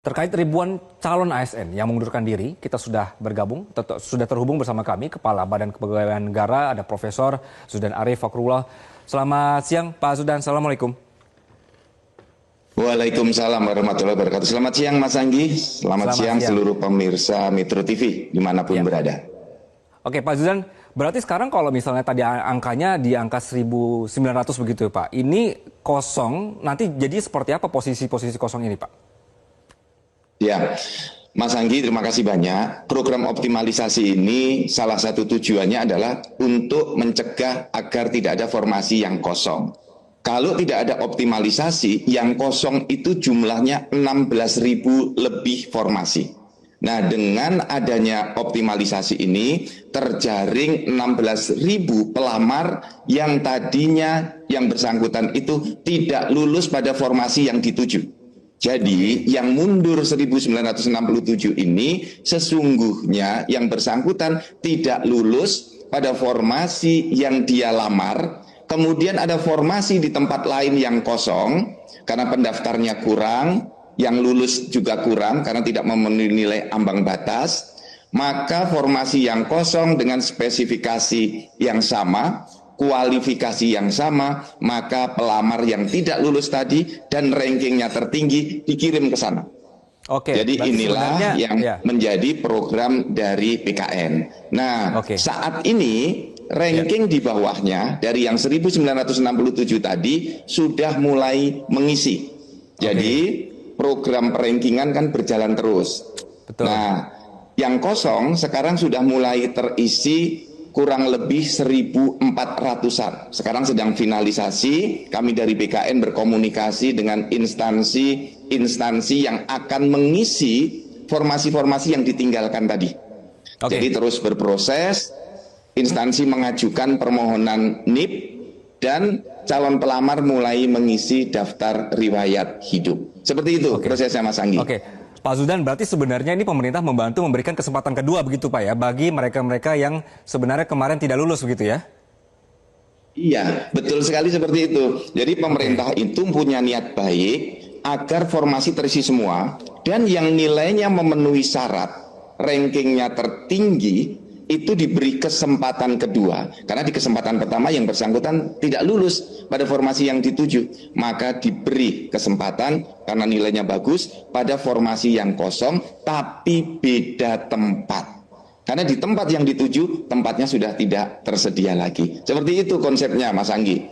Terkait ribuan calon ASN yang mengundurkan diri, kita sudah sudah terhubung bersama kami, Kepala Badan Kepegawaian Negara, ada Profesor Zudan Arief Fakrullah. Selamat siang, Pak Zudan. Assalamualaikum. Waalaikumsalam warahmatullahi wabarakatuh. Selamat siang, Mas Anggi. Selamat siang seluruh pemirsa Metro TV, dimanapun berada. Oke, Pak Zudan, berarti sekarang kalau misalnya tadi angkanya di angka 1.900 begitu, Pak. Ini kosong, nanti jadi seperti apa posisi-posisi kosong ini, Pak? Ya, Mas Anggi, terima kasih banyak. Program optimalisasi ini salah satu tujuannya adalah untuk mencegah agar tidak ada formasi yang kosong. Kalau tidak ada optimalisasi, yang kosong itu jumlahnya 16.000 lebih formasi. Nah, dengan adanya optimalisasi ini, terjaring 16.000 pelamar yang tadinya yang bersangkutan itu tidak lulus pada formasi yang dituju. Jadi yang mundur 1967 ini sesungguhnya yang bersangkutan tidak lulus pada formasi yang dia lamar, kemudian ada formasi di tempat lain yang kosong karena pendaftarnya kurang, yang lulus juga kurang karena tidak memenuhi nilai ambang batas, maka formasi yang kosong dengan spesifikasi yang sama, kualifikasi yang sama, maka pelamar yang tidak lulus tadi dan rankingnya tertinggi dikirim ke sana. Oke, jadi inilah yang menjadi program dari PKN. Nah, saat ini ranking di bawahnya dari yang 1967 tadi sudah mulai mengisi. Jadi program rankingan kan berjalan terus. Betul. Nah, yang kosong sekarang sudah mulai terisi kurang lebih 1.400-an. Sekarang sedang finalisasi, kami dari BKN berkomunikasi dengan instansi yang akan mengisi formasi-formasi yang ditinggalkan tadi. Jadi terus berproses, instansi mengajukan permohonan NIP dan calon pelamar mulai mengisi daftar riwayat hidup. Seperti itu prosesnya, Mas Anggi. Pak Zudan, berarti sebenarnya ini pemerintah membantu memberikan kesempatan kedua begitu Pak ya, bagi mereka-mereka yang sebenarnya kemarin tidak lulus begitu ya? Iya, betul sekali seperti itu. Jadi pemerintah itu punya niat baik agar formasi terisi semua, dan yang nilainya memenuhi syarat, rankingnya tertinggi, itu diberi kesempatan kedua. Karena di kesempatan pertama yang bersangkutan tidak lulus pada formasi yang dituju, maka diberi kesempatan karena nilainya bagus pada formasi yang kosong tapi beda tempat. Karena di tempat yang dituju tempatnya sudah tidak tersedia lagi. Seperti itu konsepnya, Mas Anggi.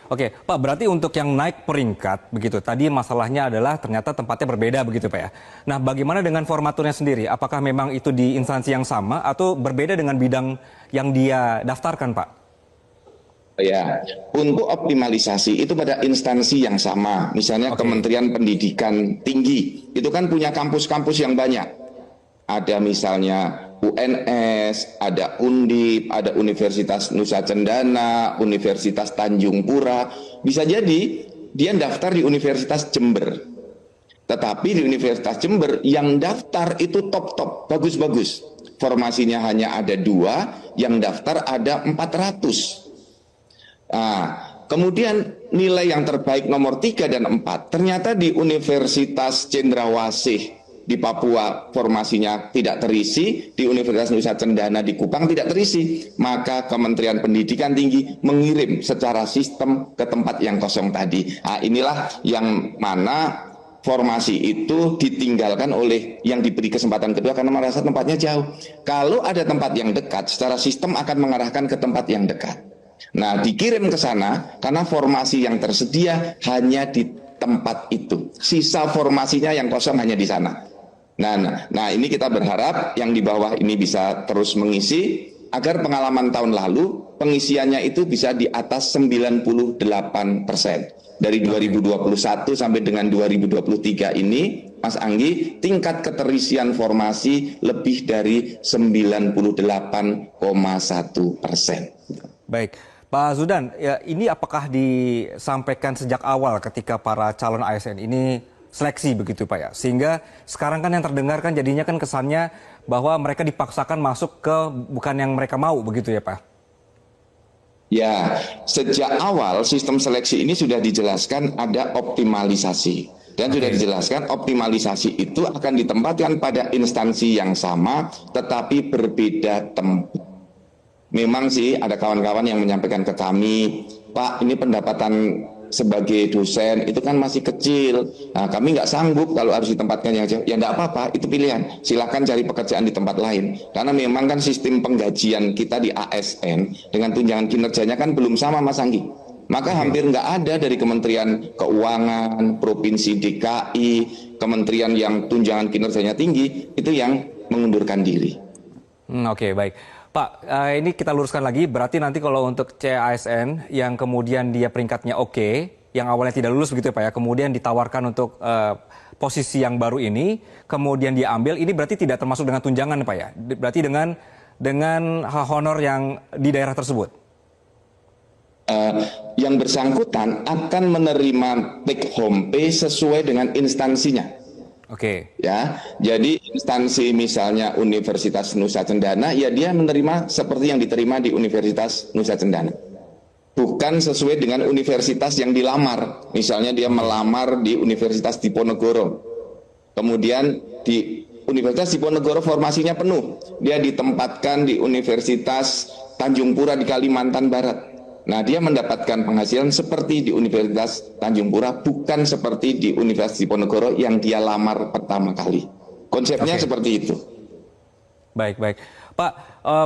Oke, Pak, berarti untuk yang naik peringkat begitu, tadi masalahnya adalah ternyata tempatnya berbeda begitu Pak ya. Nah, bagaimana dengan formaturnya sendiri? Apakah memang itu di instansi yang sama atau berbeda dengan bidang yang dia daftarkan, Pak? Ya, untuk optimalisasi itu pada instansi yang sama. Misalnya Kementerian Pendidikan Tinggi, itu kan punya kampus-kampus yang banyak. Ada misalnya UNS, ada Undip, ada Universitas Nusa Cendana, Universitas Tanjung Pura. Bisa jadi dia daftar di Universitas Jember. Tetapi di Universitas Jember yang daftar itu top-top, bagus-bagus. Formasinya hanya ada 2, yang daftar ada 400. Nah, kemudian nilai yang terbaik nomor 3 dan 4 ternyata di Universitas Cendrawasih di Papua formasinya tidak terisi, di Universitas Nusa Cendana di Kupang tidak terisi, maka Kementerian Pendidikan Tinggi mengirim secara sistem ke tempat yang kosong tadi. Nah, inilah yang mana formasi itu ditinggalkan oleh yang diberi kesempatan kedua karena merasa tempatnya jauh. Kalau ada tempat yang dekat, secara sistem akan mengarahkan ke tempat yang dekat. Nah, dikirim ke sana karena formasi yang tersedia hanya di tempat itu. Sisa formasinya yang kosong hanya di sana. Nah, ini kita berharap yang di bawah ini bisa terus mengisi agar pengalaman tahun lalu pengisiannya itu bisa di atas 98%. Dari 2021 sampai dengan 2023 ini, Mas Anggi, tingkat keterisian formasi lebih dari 98,1%. Baik, Pak Zudan, ya, ini apakah disampaikan sejak awal ketika para calon ASN ini seleksi begitu Pak ya, sehingga sekarang kan yang terdengar kan jadinya kan kesannya bahwa mereka dipaksakan masuk ke bukan yang mereka mau begitu ya Pak? Ya, sejak awal sistem seleksi ini sudah dijelaskan ada optimalisasi. Dan sudah dijelaskan optimalisasi itu akan ditempatkan pada instansi yang sama tetapi berbeda tempat. Memang sih ada kawan-kawan yang menyampaikan ke kami, Pak, ini pendapatan sebagai dosen itu kan masih kecil. Nah, kami nggak sanggup kalau harus ditempatkan yang jauh. Ya nggak apa-apa, itu pilihan. Silakan cari pekerjaan di tempat lain. Karena memang kan sistem penggajian kita di ASN dengan tunjangan kinerjanya kan belum sama, Mas Anggi. Maka hampir nggak ada dari Kementerian Keuangan, Provinsi DKI, kementerian yang tunjangan kinerjanya tinggi, itu yang mengundurkan diri. Oke, baik. Pak, ini kita luruskan lagi, berarti nanti kalau untuk CASN yang kemudian dia peringkatnya oke, yang awalnya tidak lulus begitu ya Pak ya, kemudian ditawarkan untuk posisi yang baru ini, kemudian diambil, ini berarti tidak termasuk dengan tunjangan Pak ya? Berarti dengan honor yang di daerah tersebut? Yang bersangkutan akan menerima take home pay sesuai dengan instansinya. Oke. Ya, jadi instansi misalnya Universitas Nusa Cendana, ya dia menerima seperti yang diterima di Universitas Nusa Cendana. Bukan sesuai dengan universitas yang dilamar. Misalnya dia melamar di Universitas Diponegoro. Kemudian di Universitas Diponegoro formasinya penuh. Dia ditempatkan di Universitas Tanjung Pura di Kalimantan Barat. Nah, dia mendapatkan penghasilan seperti di Universitas Tanjung Pura, bukan seperti di Universitas Diponegoro yang dia lamar pertama kali. Konsepnya seperti itu. Baik, baik. Pak,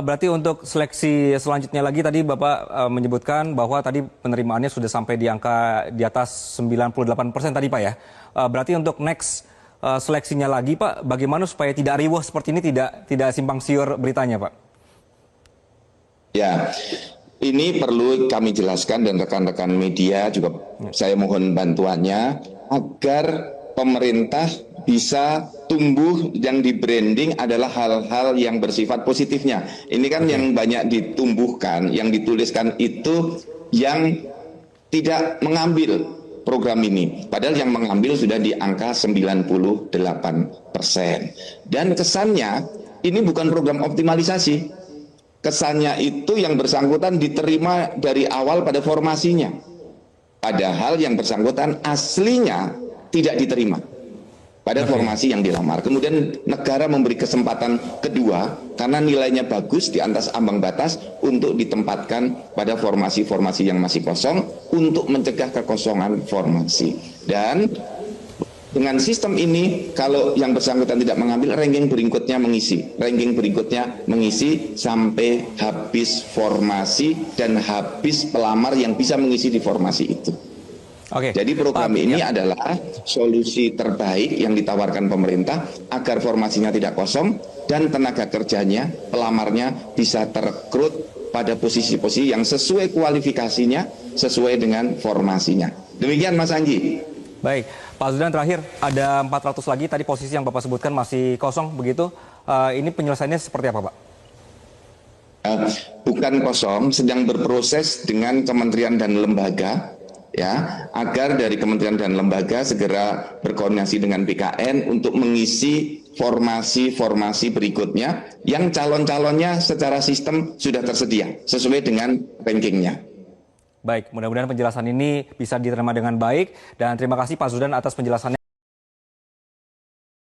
berarti untuk seleksi selanjutnya lagi tadi Bapak menyebutkan bahwa tadi penerimaannya sudah sampai di angka di atas 98% tadi Pak ya. Berarti untuk next seleksinya lagi Pak, bagaimana supaya tidak riwah seperti ini, tidak simpang siur beritanya Pak? Ya, ini perlu kami jelaskan dan rekan-rekan media juga saya mohon bantuannya agar pemerintah bisa tumbuh yang di branding adalah hal-hal yang bersifat positifnya. Ini kan yang banyak ditumbuhkan, yang dituliskan itu yang tidak mengambil program ini. Padahal yang mengambil sudah di angka 98%. Dan kesannya ini bukan program optimalisasi. Kesannya itu yang bersangkutan diterima dari awal pada formasinya. Padahal yang bersangkutan aslinya tidak diterima pada formasi yang dilamar. Kemudian negara memberi kesempatan kedua karena nilainya bagus di atas ambang batas untuk ditempatkan pada formasi-formasi yang masih kosong untuk mencegah kekosongan formasi. Dan dengan sistem ini, kalau yang bersangkutan tidak mengambil, ranking berikutnya mengisi sampai habis formasi dan habis pelamar yang bisa mengisi di formasi itu. Jadi program ini adalah solusi terbaik yang ditawarkan pemerintah agar formasinya tidak kosong dan tenaga kerjanya, pelamarnya bisa terekrut pada posisi-posisi yang sesuai kualifikasinya, sesuai dengan formasinya. Demikian Mas Anggi. Baik, Pak Zudan terakhir ada 400 lagi tadi posisi yang Bapak sebutkan masih kosong begitu. Ini penyelesaiannya seperti apa Pak? Bukan kosong, sedang berproses dengan kementerian dan lembaga ya, agar dari kementerian dan lembaga segera berkoordinasi dengan BKN untuk mengisi formasi-formasi berikutnya yang calon-calonnya secara sistem sudah tersedia sesuai dengan rankingnya. Baik, mudah-mudahan penjelasan ini bisa diterima dengan baik dan terima kasih Pak Zudan atas penjelasannya.